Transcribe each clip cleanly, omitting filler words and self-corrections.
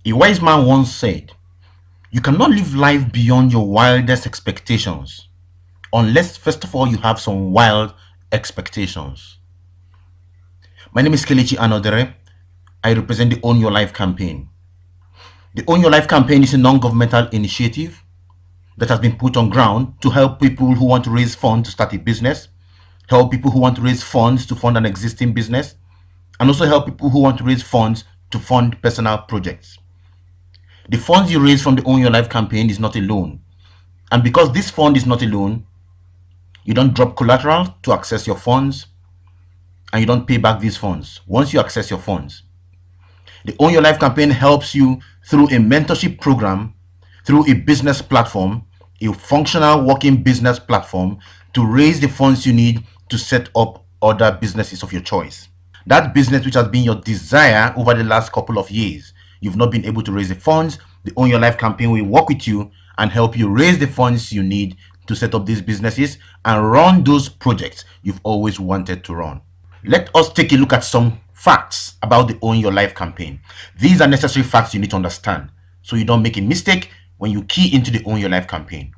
A wise man once said, "You cannot live life beyond your wildest expectations unless, first of all, you have some wild expectations." My name is Kelechi Anodere. I represent the Own Your Life campaign. The Own Your Life campaign is a non-governmental initiative that has been put on ground to help people who want to raise funds to start a business, help people who want to raise funds to fund an existing business, and also help people who want to raise funds to fund personal projects. The funds you raise from the Own Your Life campaign is not a loan. And because this fund is not a loan, you don't drop collateral to access your funds, and you don't pay back these funds once you access your funds. The Own Your Life campaign helps you through a mentorship program, through a business platform, a functional working business platform, to raise the funds you need to set up other businesses of your choice. That business which has been your desire over the last couple of years, you've not been able to raise the funds, the Own Your Life campaign will work with you and help you raise the funds you need to set up these businesses and run those projects you've always wanted to run. Let us take a look at some facts about the Own Your Life campaign. These are necessary facts you need to understand so you don't make a mistake when you key into the Own Your Life campaign.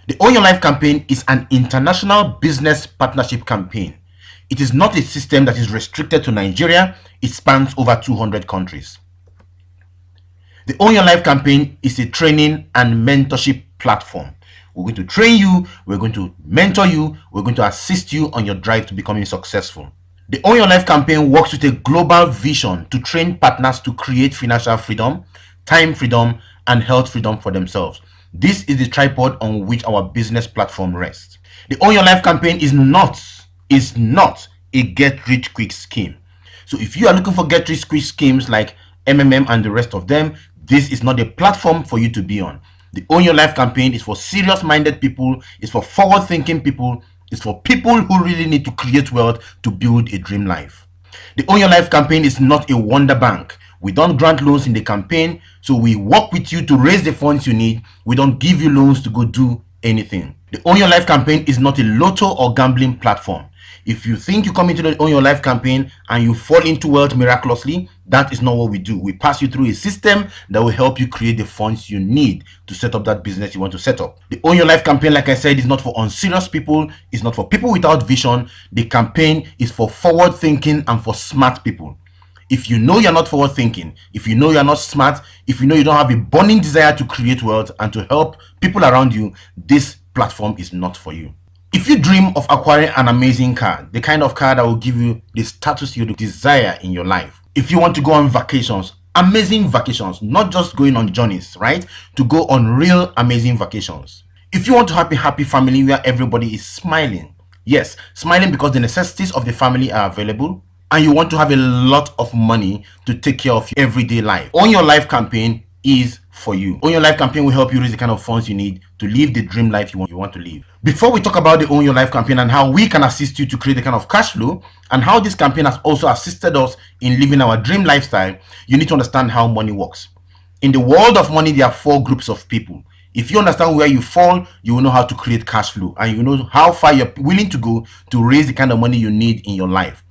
The Own Your Life campaign is an international business partnership campaign. It is not a system that is restricted to Nigeria. It spans over 200 countries. The Own Your Life campaign is a training and mentorship platform. We're going to train you, we're going to mentor you, we're going to assist you on your drive to becoming successful. The Own Your Life campaign works with a global vision to train partners to create financial freedom, time freedom, and health freedom for themselves. This is the tripod on which our business platform rests. The Own Your Life campaign is not a get-rich-quick scheme. So if you are looking for get-rich-quick schemes like MMM and the rest of them, this is not a platform for you to be on. The Own Your Life campaign is for serious-minded people, it's for forward-thinking people, it's for people who really need to create wealth to build a dream life. The Own Your Life campaign is not a wonder bank. We don't grant loans in the campaign, so we work with you to raise the funds you need. We don't give you loans to go do anything. The Own Your Life campaign is not a lotto or gambling platform. If you think you come into the Own Your Life campaign and you fall into wealth miraculously, that is not what we do. We pass you through a system that will help you create the funds you need to set up that business you want to set up. The Own Your Life campaign, like I said, is not for unserious people. It's not for people without vision. The campaign is for forward thinking and for smart people. If you know you're not forward thinking, if you know you're not smart, if you know you don't have a burning desire to create wealth and to help people around you, this platform is not for you. If you dream of acquiring an amazing car, the kind of car that will give you the status you desire in your life, if you want to go on vacations, amazing vacations, not just going on journeys, right? To go on real amazing vacations. If you want to have a happy family where everybody is smiling, yes, smiling because the necessities of the family are available, and you want to have a lot of money to take care of your everyday life, Own Your Life campaign is for you. Own Your Life campaign will help you raise the kind of funds you need to live the dream life you want to live. Before we talk about the Own Your Life campaign and how we can assist you to create the kind of cash flow and how this campaign has also assisted us in living our dream lifestyle, you need to understand how money works. In the world of money, there are 4 groups of people. If you understand where you fall, you will know how to create cash flow and you know how far you're willing to go to raise the kind of money you need in your life.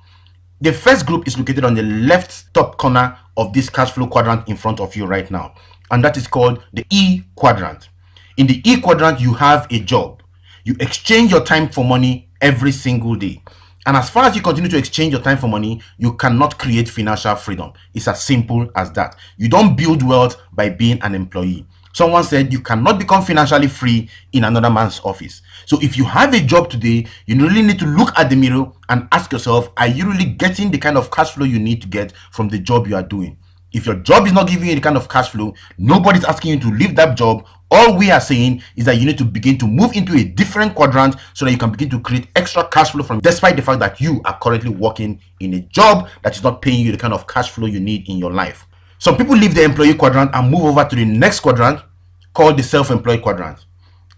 The first group is located on the left top corner of this cash flow quadrant in front of you right now, and that is called the E quadrant. In the E quadrant, you have a job. You exchange your time for money every single day. And as far as you continue to exchange your time for money, you cannot create financial freedom. It's as simple as that. You don't build wealth by being an employee. Someone said you cannot become financially free in another man's office. So if you have a job today, you really need to look at the mirror and ask yourself, are you really getting the kind of cash flow you need to get from the job you are doing? If your job is not giving you the kind of cash flow, nobody's asking you to leave that job. All we are saying is that you need to begin to move into a different quadrant so that you can begin to create extra cash flow from, despite the fact that you are currently working in a job that is not paying you the kind of cash flow you need in your life. Some people leave the employee quadrant and move over to the next quadrant called the self-employed quadrant.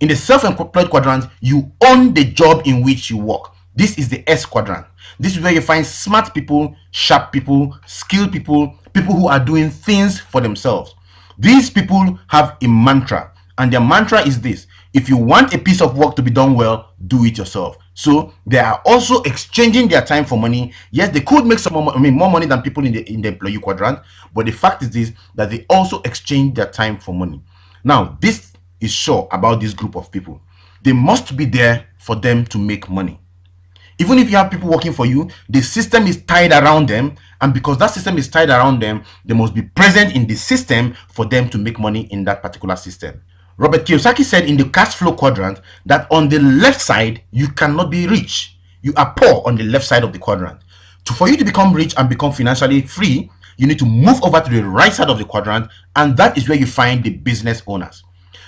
In the self-employed quadrant, you own the job in which you work. This is the S quadrant. This is where you find smart people, sharp people, skilled people, people who are doing things for themselves. These people have a mantra, and their mantra is this: if you want a piece of work to be done well, do it yourself. So they are also exchanging their time for money. Yes, they could make some more, more money than people in the employee quadrant, but the fact is this, that they also exchange their time for money. Now, this is sure about this group of people. They must be there for them to make money. Even if you have people working for you, the system is tied around them, and because that system is tied around them, they must be present in the system for them to make money in that particular system. Robert Kiyosaki said in the cash flow quadrant that on the left side, you cannot be rich. You are poor on the left side of the quadrant. For you to become rich and become financially free, you need to move over to the right side of the quadrant, and that is where you find the business owners.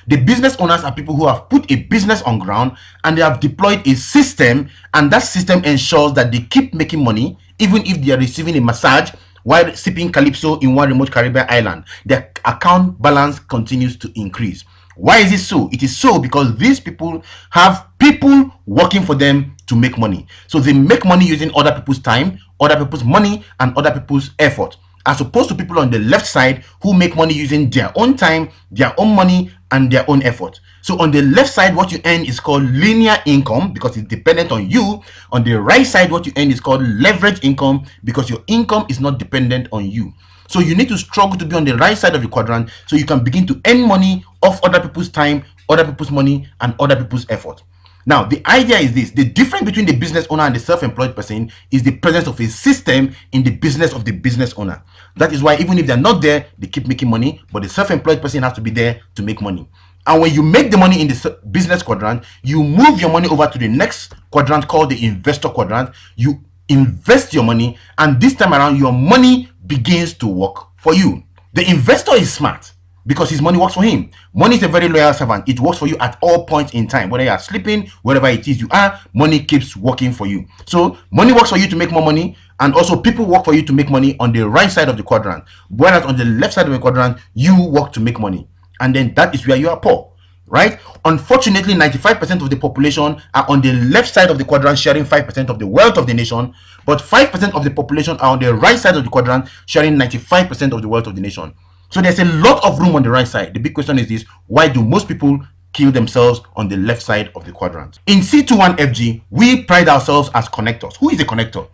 The business owners are people who have put a business on ground and they have deployed a system, and that system ensures that they keep making money even if they are receiving a massage while sipping calypso in one remote Caribbean island. Their account balance continues to increase. Why is it so? It is so because these people have people working for them to make money. So they make money using other people's time, other people's money, and other people's effort, as opposed to people on the left side who make money using their own time, their own money, and their own effort. So on the left side, what you earn is called linear income because it's dependent on you. On the right side, what you earn is called leverage income because your income is not dependent on you. So you need to struggle to be on the right side of the quadrant so you can begin to earn money off other people's time, other people's money, and other people's effort. Now, the idea is this: the difference between the business owner and the self-employed person is the presence of a system in the business of the business owner. That is why even if they're not there, they keep making money, but the self-employed person has to be there to make money. And when you make the money in the business quadrant, you move your money over to the next quadrant called the investor quadrant. You invest your money, and this time around, your money begins to work for you. The investor is smart because his money works for him. Money is a very loyal servant. It works for you at all points in time. Whether you are sleeping, wherever it is you are, money keeps working for you. So money works for you to make more money, and also people work for you to make money on the right side of the quadrant. Whereas on the left side of the quadrant, you work to make money. And then that is where you are poor, right? Unfortunately, 95% of the population are on the left side of the quadrant, sharing 5% of the wealth of the nation, but 5% of the population are on the right side of the quadrant, sharing 95% of the wealth of the nation. So there's a lot of room on the right side. The big question is this: why do most people kill themselves on the left side of the quadrant? In C21FG, we pride ourselves as connectors. Who is a connector?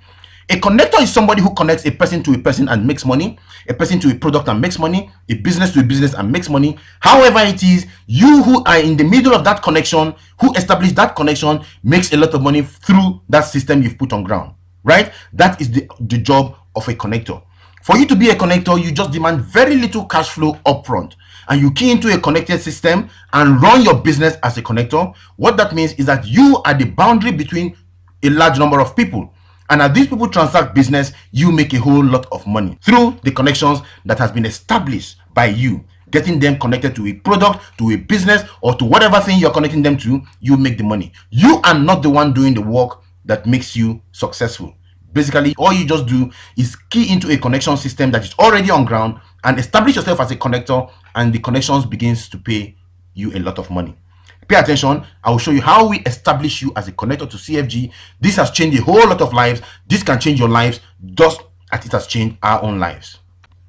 A connector is somebody who connects a person to a person and makes money, a person to a product and makes money, a business to a business and makes money. However it is, you who are in the middle of that connection, who established that connection, makes a lot of money through that system you've put on ground, right? That is the job of a connector. For you to be a connector, you just demand very little cash flow upfront, and you key into a connected system and run your business as a connector. What that means is that you are the boundary between a large number of people. And as these people transact business, you make a whole lot of money through the connections that has been established by you. Getting them connected to a product, to a business, or to whatever thing you're connecting them to, you make the money. You are not the one doing the work that makes you successful. Basically, all you just do is key into a connection system that is already on ground and establish yourself as a connector, and the connections begins to pay you a lot of money. Pay attention. I will show you how we establish you as a connector to CFG. This has changed a whole lot of lives. This can change your lives just as it has changed our own lives.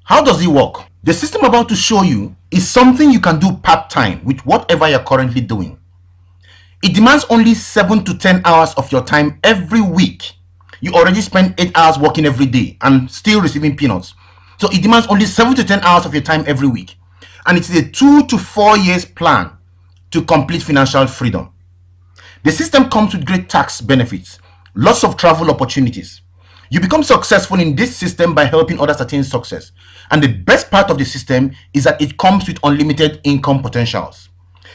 How does it work? The system I'm about to show you is something you can do part-time with whatever you're currently doing. It demands only 7 to 10 hours of your time every week. You already spend 8 hours working every day and still receiving peanuts. So it demands only 7 to 10 hours of your time every week. And it's a 2 to 4 years plan to complete financial freedom. The system comes with great tax benefits, lots of travel opportunities. You become successful in this system by helping others attain success. And the best part of the system is that it comes with unlimited income potentials.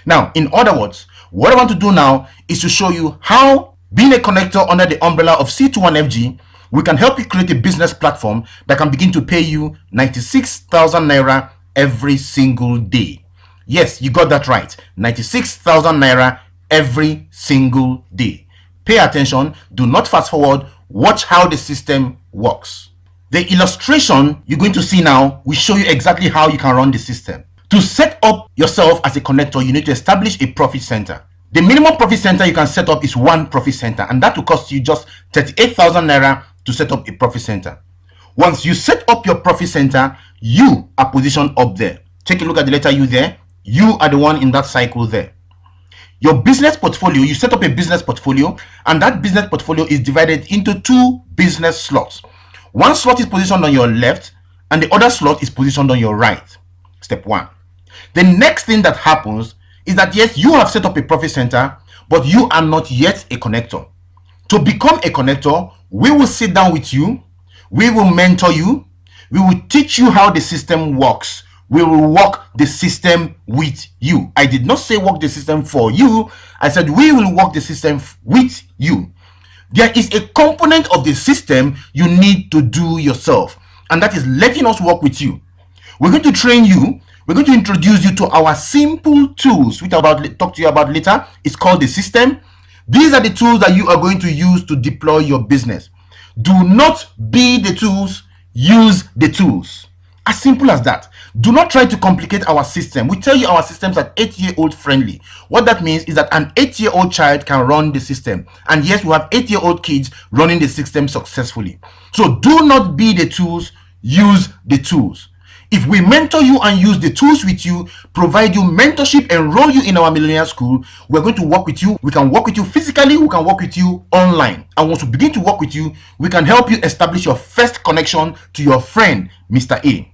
Now, in other words, what I want to do now is to show you how, being a connector under the umbrella of C21FG, we can help you create a business platform that can begin to pay you 96,000 Naira every single day. Yes, you got that right. 96,000 Naira every single day. Pay attention. Do not fast forward. Watch how the system works. The illustration you're going to see now will show you exactly how you can run the system. To set up yourself as a connector, you need to establish a profit center. The minimum profit center you can set up is one profit center, and that will cost you just 38,000 Naira to set up a profit center. Once you set up your profit center, you are positioned up there. Take a look at the letter U there. You are the one in that cycle there. Your business portfolio, you set up a business portfolio, and that business portfolio is divided into 2 business slots. One slot is positioned on your left, and the other slot is positioned on your right. Step 1. The next thing that happens is that yes, you have set up a profit center, but you are not yet a connector. To become a connector, we will sit down with you, we will mentor you, we will teach you how the system works. We will work the system with you. I did not say work the system for you. I said we will work the system with you. There is a component of the system you need to do yourself, and that is letting us work with you. We're going to train you. We're going to introduce you to our simple tools, which I'll talk to you about later. It's called the system. These are the tools that you are going to use to deploy your business. Do not be the tools, use the tools. As simple as that. Do not try to complicate our system. We tell you our systems are 8-year-old friendly. What that means is that an 8-year-old child can run the system. And yes, we have 8-year-old kids running the system successfully. So do not be the tools, use the tools. If we mentor you and use the tools with you, provide you mentorship, enroll you in our Millionaire School, we're going to work with you. We can work with you physically, we can work with you online. And once we begin to work with you, we can help you establish your first connection to your friend, Mr. A.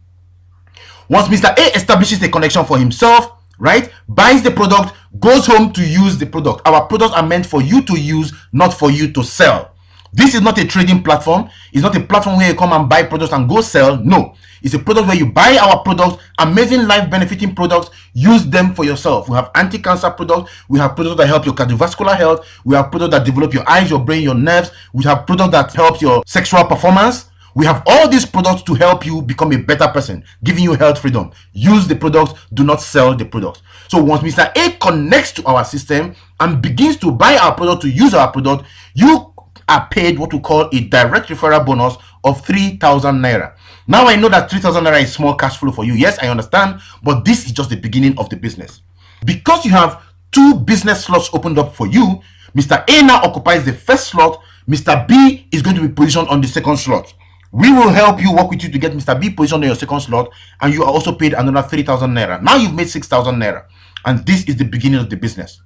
Once Mr. A establishes a connection for himself, right, buys the product, goes home to use the product. Our products are meant for you to use, not for you to sell. This is not a trading platform. It's not a platform where you come and buy products and go sell. No, it's a product where you buy our products, amazing life benefiting products, use them for yourself. We have anti-cancer products. We have products that help your cardiovascular health. We have products that develop your eyes, your brain, your nerves. We have products that help your sexual performance. We have all these products to help you become a better person, giving you health freedom. Use the products, do not sell the products. So once Mr. A connects to our system and begins to buy our product, to use our product, you are paid what we call a direct referral bonus of 3,000 naira. Now I know that 3,000 naira is small cash flow for you. Yes, I understand, but this is just the beginning of the business. Because you have 2 business slots opened up for you, Mr. A now occupies the first slot. Mr. B is going to be positioned on the second slot. We will help you, work with you to get Mr. B positioned on your second slot, and you are also paid another 3,000 naira. Now you've made 6,000 naira, and this is the beginning of the business.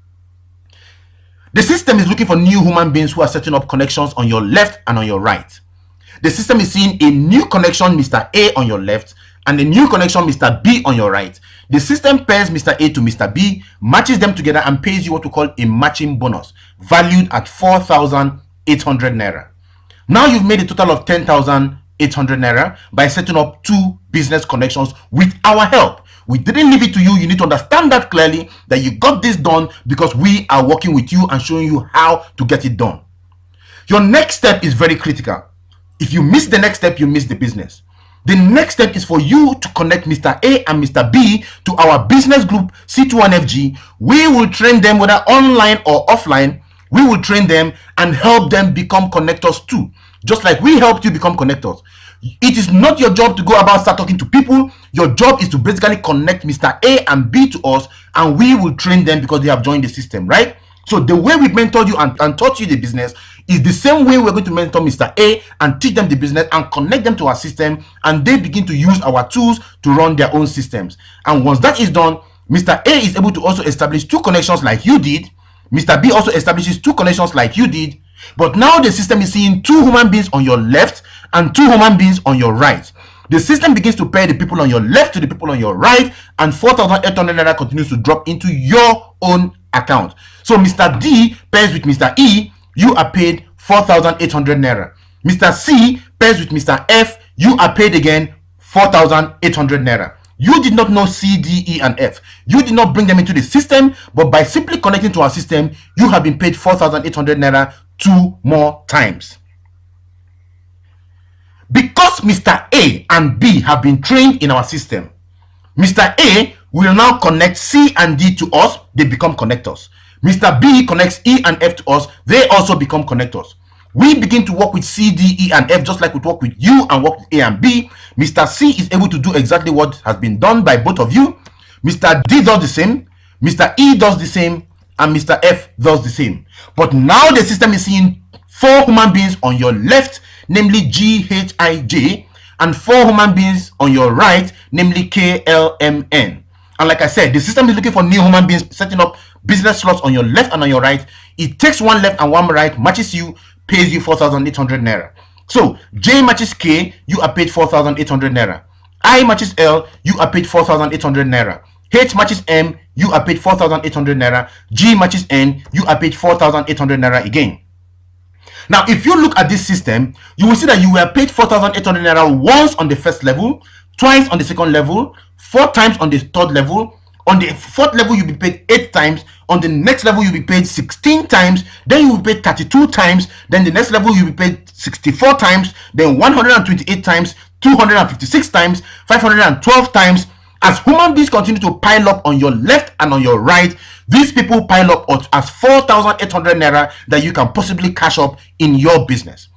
The system is looking for new human beings who are setting up connections on your left and on your right. The system is seeing a new connection, Mr. A, on your left, and a new connection, Mr. B, on your right. The system pairs Mr. A to Mr. B, matches them together, and pays you what we call a matching bonus, valued at 4,800 naira. Now you've made a total of 10,800 naira by setting up 2 business connections with our help. We didn't leave it to you. You need to understand that clearly, that you got this done because we are working with you and showing you how to get it done. Your next step is very critical. If you miss the next step, you miss the business. The next step is for you to connect Mr. A and Mr. B to our business group C21FG. We will train them whether online or offline. We will train them and help them become connectors too. Just like we helped you become connectors. It is not your job to go about start talking to people. Your job is to basically connect Mr. A and B to us, and we will train them because they have joined the system, right? So the way we mentored you and taught you the business is the same way we're going to mentor Mr. A and teach them the business and connect them to our system, and they begin to use our tools to run their own systems. And once that is done, Mr. A is able to also establish 2 connections like you did. Mr. B also establishes 2 connections like you did, but now the system is seeing 2 human beings on your left and 2 human beings on your right. The system begins to pair the people on your left to the people on your right, and 4,800 naira continues to drop into your own account. So Mr. D pairs with Mr. E, you are paid 4,800 naira. Mr. C pairs with Mr. F, you are paid again 4,800 naira. You did not know C, D, E, and F. You did not bring them into the system, but by simply connecting to our system, you have been paid 4,800 naira 2 more times. Because Mr. A and B have been trained in our system, Mr. A will now connect C and D to us, they become connectors. Mr. B connects E and F to us, they also become connectors. We begin to work with C, D, E, and F just like we work with you and work with A and B. Mr. C is able to do exactly what has been done by both of you. Mr. D does the same, Mr. E does the same, and Mr. F does the same. But now the system is seeing 4 human beings on your left, namely G, H, I, J, and 4 human beings on your right, namely K, L, M, N. And like I said, the system is looking for new human beings, setting up business slots on your left and on your right. It takes one left and one right, matches you, pays you 4,800 naira. So J matches K, you are paid 4,800 naira. I matches L, you are paid 4,800 naira. H matches M, you are paid 4,800 naira. G matches N, you are paid 4,800 naira again. Now, if you look at this system, you will see that you were paid 4,800 naira once on the first level, twice on the second level, 4 times on the third level. On the fourth level, you'll be paid 8 times. On the next level, you'll be paid 16 times. Then you will be paid 32 times. Then the next level, you'll be paid 64 times. Then 128 times, 256 times, 512 times. As human beings continue to pile up on your left and on your right, these people pile up as 4,800 naira that you can possibly cash up in your business.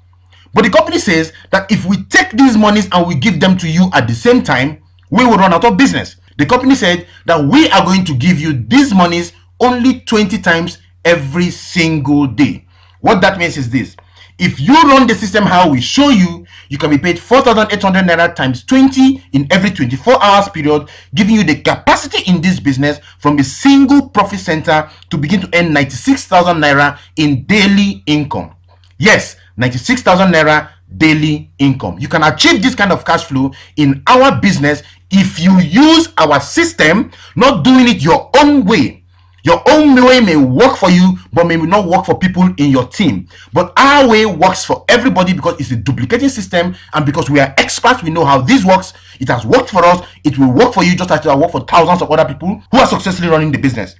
But the company says that if we take these monies and we give them to you at the same time, we will run out of business. The company said that we are going to give you these monies only 20 times every single day. What that means is this: if you run the system how we show you, you can be paid 4,800 naira times 20 in every 24 hours period, giving you the capacity in this business from a single profit center to begin to earn 96,000 naira in daily income. Yes, 96,000 naira daily income. You can achieve this kind of cash flow in our business if you use our system, not doing it your own way. Your own way may work for you, but may not work for people in your team. But our way works for everybody because it's a duplicating system, and because we are experts, we know how this works. It has worked for us. It will work for you just as it will work for thousands of other people who are successfully running the business.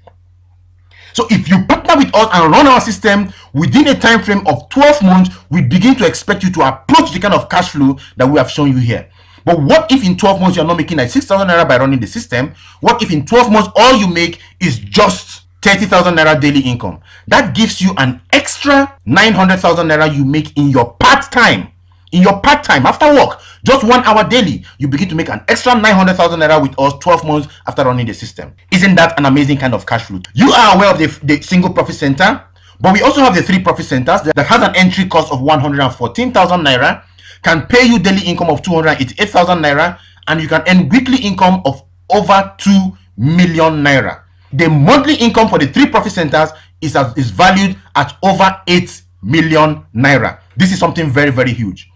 So if you partner with us and run our system within a time frame of 12 months, we begin to expect you to approach the kind of cash flow that we have shown you here. But what if in 12 months you're not making like 6,000 naira by running the system? What if in 12 months all you make is just 30,000 naira daily income? That gives you an extra 900,000 naira you make in your part-time. In your part-time, after work, just 1 hour daily, you begin to make an extra 900,000 naira with us 12 months after running the system. Isn't that an amazing kind of cash flow? You are aware of the single profit center, but we also have the 3 profit centers that has an entry cost of 114,000 naira, can pay you daily income of 288,000 naira, and you can earn weekly income of over 2 million naira. The monthly income for the 3 profit centers is valued at over 8 million naira. This is something very, very huge.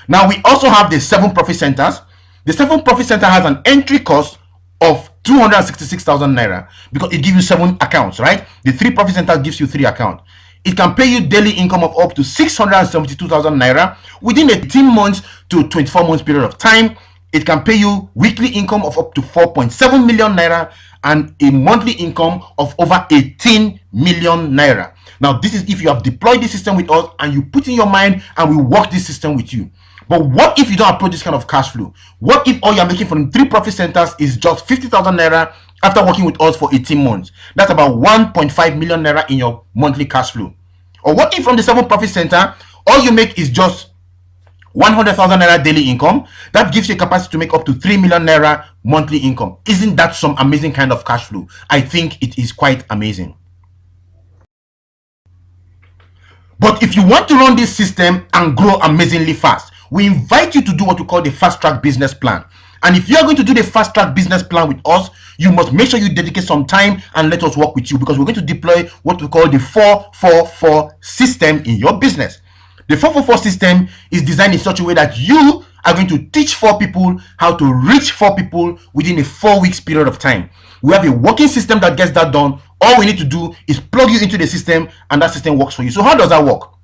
Now, we also have the 7 profit centers. The 7 profit center has an entry cost of 266,000 naira because it gives you 7 accounts, right? The 3 profit center gives you 3 accounts. It can pay you daily income of up to 672,000 naira within 18 months to 24 months period of time. It can pay you weekly income of up to 4.7 million naira and a monthly income of over 18 million naira. Now, this is if you have deployed this system with us and you put in your mind and we work this system with you. But what if you don't approach this kind of cash flow? What if all you're making from 3 profit centers is just 50,000 naira after working with us for 18 months? That's about 1.5 million naira in your monthly cash flow. Or what if from the 7 profit center, all you make is just 100,000 naira daily income? That gives you a capacity to make up to 3 million naira monthly income. Isn't that some amazing kind of cash flow? I think it is quite amazing. But if you want to run this system and grow amazingly fast, we invite you to do what we call the fast track business plan. And if you are going to do the fast track business plan with us, you must make sure you dedicate some time and let us work with you, because we're going to deploy what we call the 4-4-4 system in your business. The 4-4-4 system is designed in such a way that you are going to teach 4 people how to reach 4 people within a 4 weeks period of time. We have a working system that gets that done. All we need to do is plug you into the system and that system works for you. So how does that work?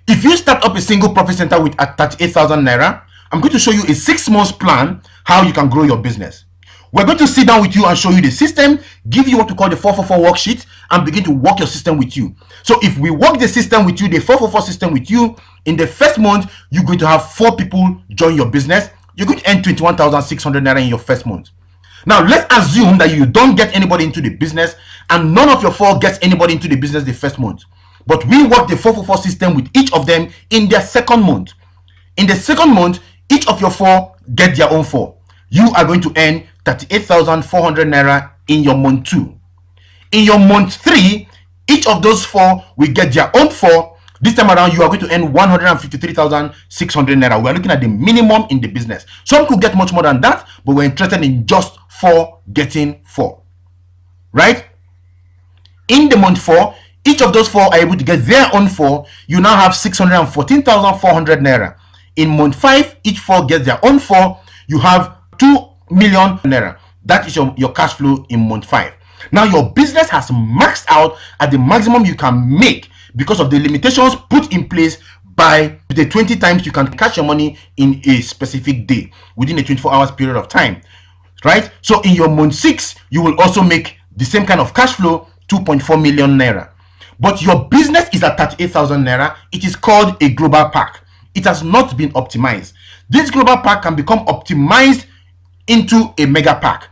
If you start up a single profit center with 38,000 naira, I'm going to show you a 6 months plan how you can grow your business. We're going to sit down with you and show you the system, give you what we call the 4-4-4 worksheet, and begin to work your system with you. So if we work the system with you, the 4-4-4 system with you, in the first month, you're going to have 4 people join your business. You're going to earn 21,600 naira in your first month. Now, let's assume that you don't get anybody into the business and none of your 4 gets anybody into the business the first month. But we work the 4-4-4 system with each of them in their second month. In the second month, each of your 4 get their own 4. You are going to earn 38,400 naira in your month 2. In your month 3, each of those 4 will get their own 4. This time around, you are going to earn 153,600 naira. We are looking at the minimum in the business. Some could get much more than that, but we're interested in just 4 getting 4. Right? In the month 4, each of those 4 are able to get their own 4. You now have 614,400 naira. In month 5, each 4 get their own 4. You have 2 million naira. That is your cash flow in month 5. Now your business has maxed out at the maximum you can make because of the limitations put in place by the 20 times you can cash your money in a specific day within a 24 hours period of time, right? So in your month 6, you will also make the same kind of cash flow, 2.4 million naira. But your business is at 38,000 naira. It is called a global pack. It has not been optimized. This global pack can become optimized into a mega pack.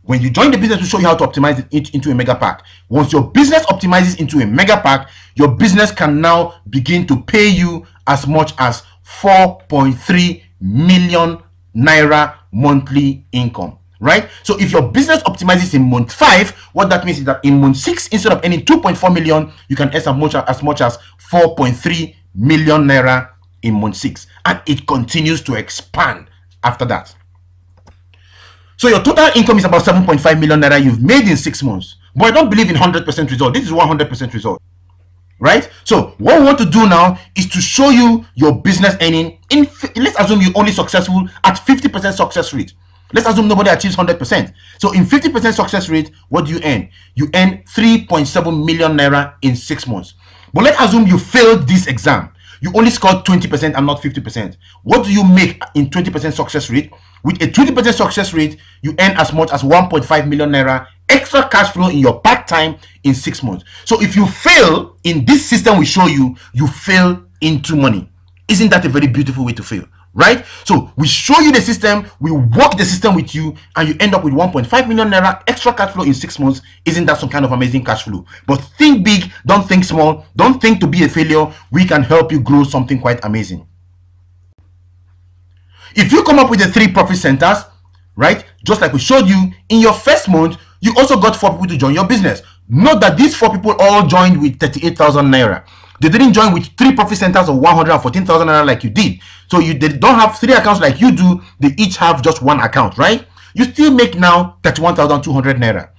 When you join the business, we show you how to optimize it into a mega pack. Once your business optimizes into a mega pack, your business can now begin to pay you as much as 4.3 million naira monthly income, right? So if your business optimizes in month 5, what that means is that in month 6, instead of earning 2.4 million, you can earn as much as 4.3 million naira in month 6, and it continues to expand after that. So your total income is about 7.5 million naira you've made in 6 months. But I don't believe in 100% result. This is 100% result, right? So what we want to do now is to show you your business earning. Let's assume you're only successful at 50% success rate. Let's assume nobody achieves 100%. So in 50% success rate, what do you earn? You earn 3.7 million naira in 6 months. But let's assume you failed this exam. You only scored 20% and not 50%. What do you make in 20% success rate? With a 20% success rate, you earn as much as 1.5 million naira extra cash flow in your part-time in 6 months. So if you fail in this system we show you, you fail into money. Isn't that a very beautiful way to fail, right? So we show you the system, we work the system with you, and you end up with 1.5 million naira extra cash flow in 6 months. Isn't that some kind of amazing cash flow? But think big, don't think small, don't think to be a failure. We can help you grow something quite amazing. If you come up with the 3 profit centers, right, just like we showed you, in your first month, you also got 4 people to join your business. Note that these 4 people all joined with 38,000 naira. They didn't join with 3 profit centers of 114,000 naira like you did. So they don't have 3 accounts like you do. They each have just 1 account, right? You still make now 31,200 naira.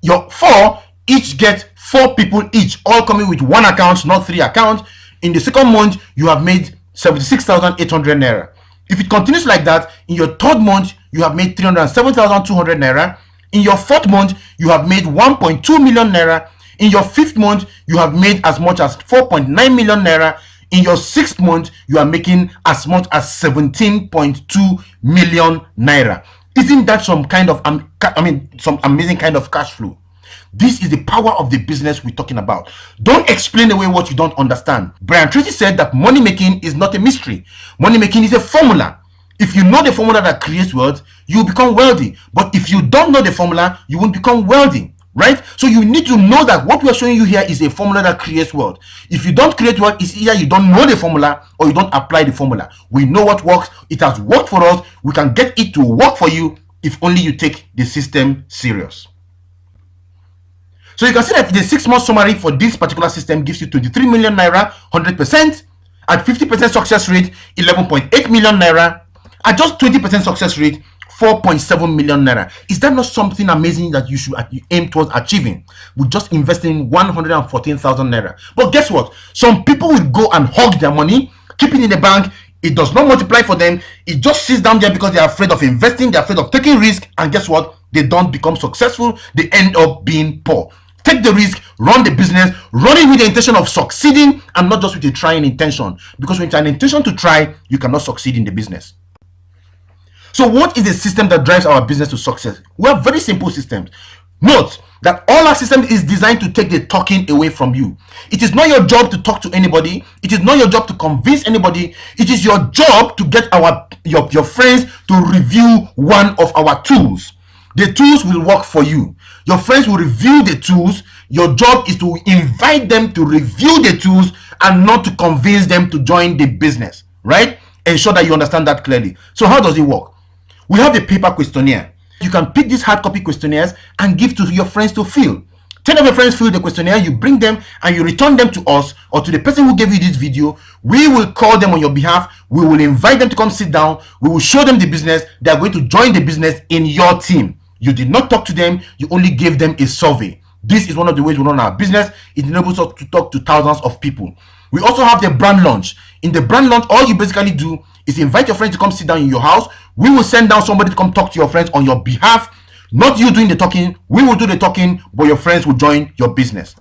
Your 4 each get 4 people each, all coming with 1 account, not 3 accounts. In the second month, you have made 76,800 naira. If it continues like that, in your 3rd month, you have made 307,200 naira. In your 4th month, you have made 1.2 million naira. In your 5th month, you have made as much as 4.9 million naira. In your 6th month, you are making as much as 17.2 million naira. Isn't that some kind of, some amazing kind of cash flow? This is the power of the business we're talking about. Don't explain away what you don't understand. Brian Tracy said that money making is not a mystery. Money making is a formula. If you know the formula that creates wealth, you become wealthy. But if you don't know the formula, you won't become wealthy, right? So you need to know that what we are showing you here is a formula that creates wealth. If you don't create wealth, it's either you don't know the formula or you don't apply the formula. We know what works. It has worked for us. We can get it to work for you if only you take the system serious. So you can see that the 6-month summary for this particular system gives you 23 million naira, 100%. At 50% success rate, 11.8 million naira. At just 20% success rate, 4.7 million naira. Is that not something amazing that you should aim towards achieving with just investing 114,000 naira? But guess what? Some people will go and hog their money, keep it in the bank. It does not multiply for them. It just sits down there because they are afraid of investing. They're afraid of taking risk. And guess what? They don't become successful. They end up being poor. Take the risk, run the business, run it with the intention of succeeding and not just with a trying intention. Because when it's an intention to try, you cannot succeed in the business. So what is the system that drives our business to success? We have very simple systems. Note that all our system is designed to take the talking away from you. It is not your job to talk to anybody. It is not your job to convince anybody. It is your job to get your friends to review one of our tools. The tools will work for you. Your friends will review the tools. Your job is to invite them to review the tools and not to convince them to join the business, right? Ensure that you understand that clearly. So how does it work? We have a paper questionnaire. You can pick these hard copy questionnaires and give to your friends to fill. 10 of your friends fill the questionnaire, you bring them and you return them to us or to the person who gave you this video. We will call them on your behalf. We will invite them to come sit down. We will show them the business. They are going to join the business in your team. You did not talk to them. You only gave them a survey. This is one of the ways we run our business. It enables us to talk to thousands of people. We also have the brand launch. In the brand launch, all you basically do is invite your friends to come sit down in your house. We will send down somebody to come talk to your friends on your behalf. Not you doing the talking. We will do the talking, but your friends will join your business.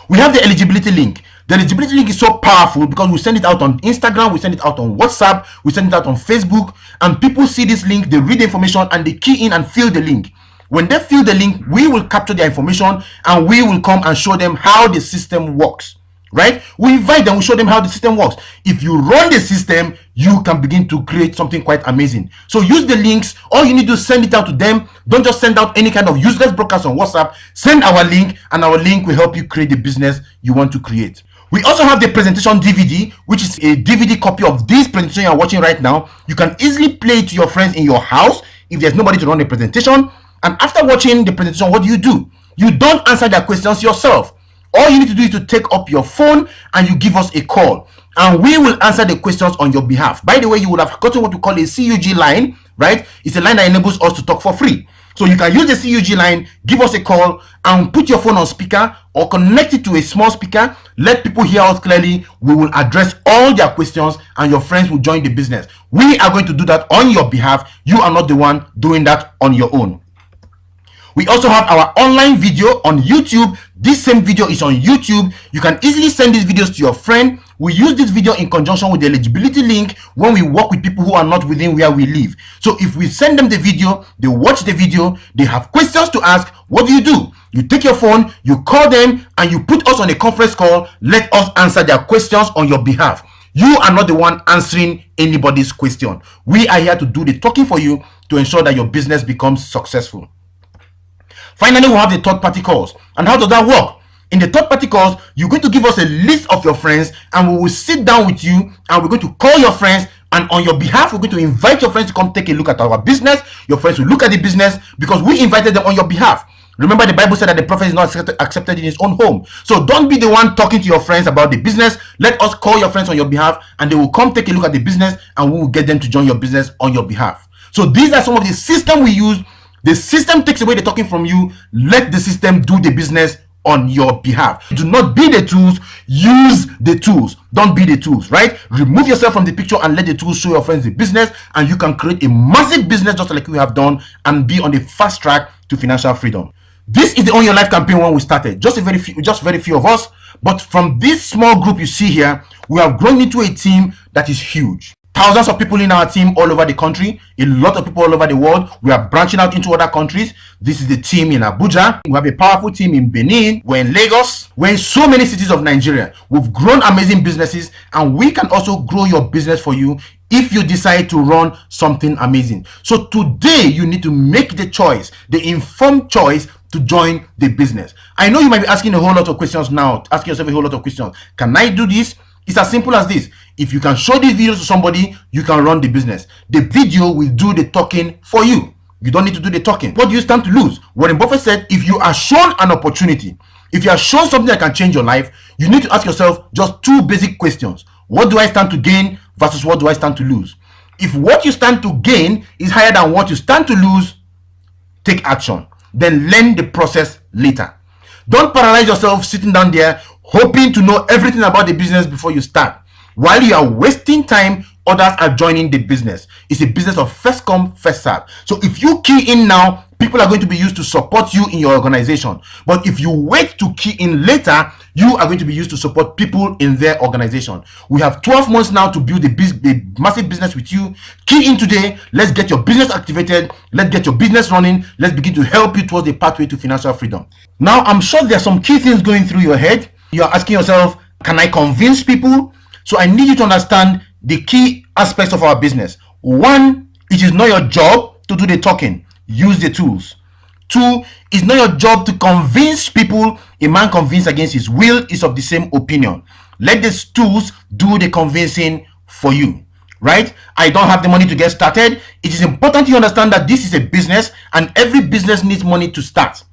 We have the eligibility link. The eligibility link is so powerful because we send it out on Instagram, we send it out on WhatsApp, we send it out on Facebook, and people see this link, they read the information, and they key in and fill the link. When they fill the link, we will capture their information and we will come and show them how the system works. Right? We invite them, we show them how the system works. If you run the system, you can begin to create something quite amazing. So use the links. All you need to do is send it out to them. Don't just send out any kind of useless broadcast on WhatsApp. Send our link, and our link will help you create the business you want to create. We also have the presentation DVD, which is a DVD copy of this presentation you're watching right now. You can easily play it to your friends in your house if there's nobody to run the presentation. And after watching the presentation, what do? You don't answer their questions yourself. All you need to do is to take up your phone and you give us a call, and we will answer the questions on your behalf. By the way, you would have gotten what we call a CUG line, right? It's a line that enables us to talk for free. So you can use the CUG line, give us a call, and put your phone on speaker or connect it to a small speaker. Let people hear us clearly. We will address all their questions and your friends will join the business. We are going to do that on your behalf. You are not the one doing that on your own. We also have our online video on YouTube. This same video is on YouTube. You can easily send these videos to your friend. We use this video in conjunction with the eligibility link when we work with people who are not within where we live. So if we send them the video, they watch the video, they have questions to ask, what do? You take your phone, you call them, and you put us on a conference call. Let us answer their questions on your behalf. You are not the one answering anybody's question. We are here to do the talking for you to ensure that your business becomes successful. Finally, we have the third-party calls. And how does that work? In the third-party calls, you're going to give us a list of your friends, and we will sit down with you, and we're going to call your friends, and on your behalf, we're going to invite your friends to come take a look at our business. Your friends will look at the business because we invited them on your behalf. Remember, the Bible said that the prophet is not accepted in his own home. So don't be the one talking to your friends about the business. Let us call your friends on your behalf, and they will come take a look at the business, and we will get them to join your business on your behalf. So these are some of the systems we use. The system takes away the talking from you. Let the system do the business on your behalf. Do not be the tools, use the tools. Don't be the tools, right? Remove yourself from the picture and let the tools show your friends the business, and you can create a massive business just like we have done and be on the fast track to financial freedom. This is the Own Your Life campaign when we started. Just very few of us, but from this small group you see here, we have grown into a team that is huge. Thousands of people in our team all over the country, a lot of people all over the world. We are branching out into other countries. This is the team in Abuja. We have a powerful team in Benin. We're in Lagos. We're in so many cities of Nigeria. We've grown amazing businesses, and we can also grow your business for you if you decide to run something amazing. So today you need to make the choice, the informed choice to join the business. I know you might be asking a whole lot of questions now, asking yourself a whole lot of questions. Can I do this? It's as simple as this. If you can show these videos to somebody, you can run the business. The video will do the talking for you. You don't need to do the talking. What do you stand to lose? Warren Buffett said, if you are shown an opportunity, if you are shown something that can change your life, you need to ask yourself just two basic questions. What do I stand to gain versus what do I stand to lose? If what you stand to gain is higher than what you stand to lose, take action. Then learn the process later. Don't paralyze yourself sitting down there hoping to know everything about the business before you start. While you are wasting time, others are joining the business. It's a business of first come, first serve. So if you key in now, people are going to be used to support you in your organization. But if you wait to key in later, you are going to be used to support people in their organization. We have 12 months now to build a massive business with you. Key in today. Let's get your business activated. Let's get your business running. Let's begin to help you towards the pathway to financial freedom. Now, I'm sure there are some key things going through your head. You're asking yourself, can I convince people? So I need you to understand the key aspects of our business. One, it is not your job to do the talking. Use the tools. Two, it's not your job to convince people. A man convinced against his will is of the same opinion. Let these tools do the convincing for you, right? I don't have the money to get started. It is important you understand that this is a business and every business needs money to start.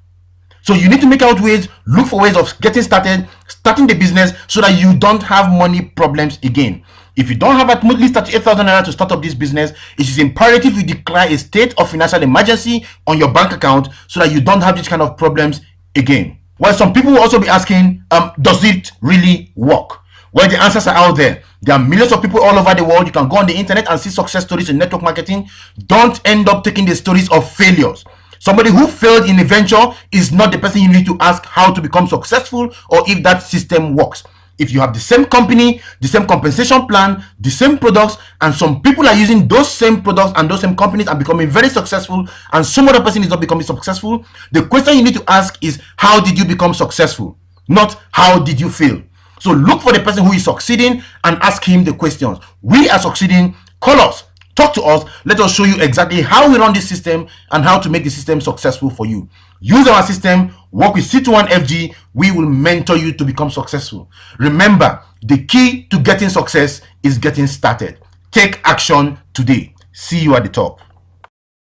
So you need to make out ways, look for ways of getting started, starting the business so that you don't have money problems again. If you don't have at least 38,000 naira to start up this business, it is imperative you declare a state of financial emergency on your bank account so that you don't have these kind of problems again. Well, some people will also be asking, does it really work? Well, the answers are out there. There are millions of people all over the world. You can go on the internet and see success stories in network marketing. Don't end up taking the stories of failures. Somebody who failed in a venture is not the person you need to ask how to become successful or if that system works. If you have the same company, the same compensation plan, the same products, and some people are using those same products and those same companies and becoming very successful, and some other person is not becoming successful, the question you need to ask is, how did you become successful? Not how did you fail? So look for the person who is succeeding and ask him the questions. We are succeeding. Call us. Talk to us. Let us show you exactly how we run this system and how to make the system successful for you. Use our system. Work with C21FG. We will mentor you to become successful. Remember, the key to getting success is getting started. Take action today. See you at the top.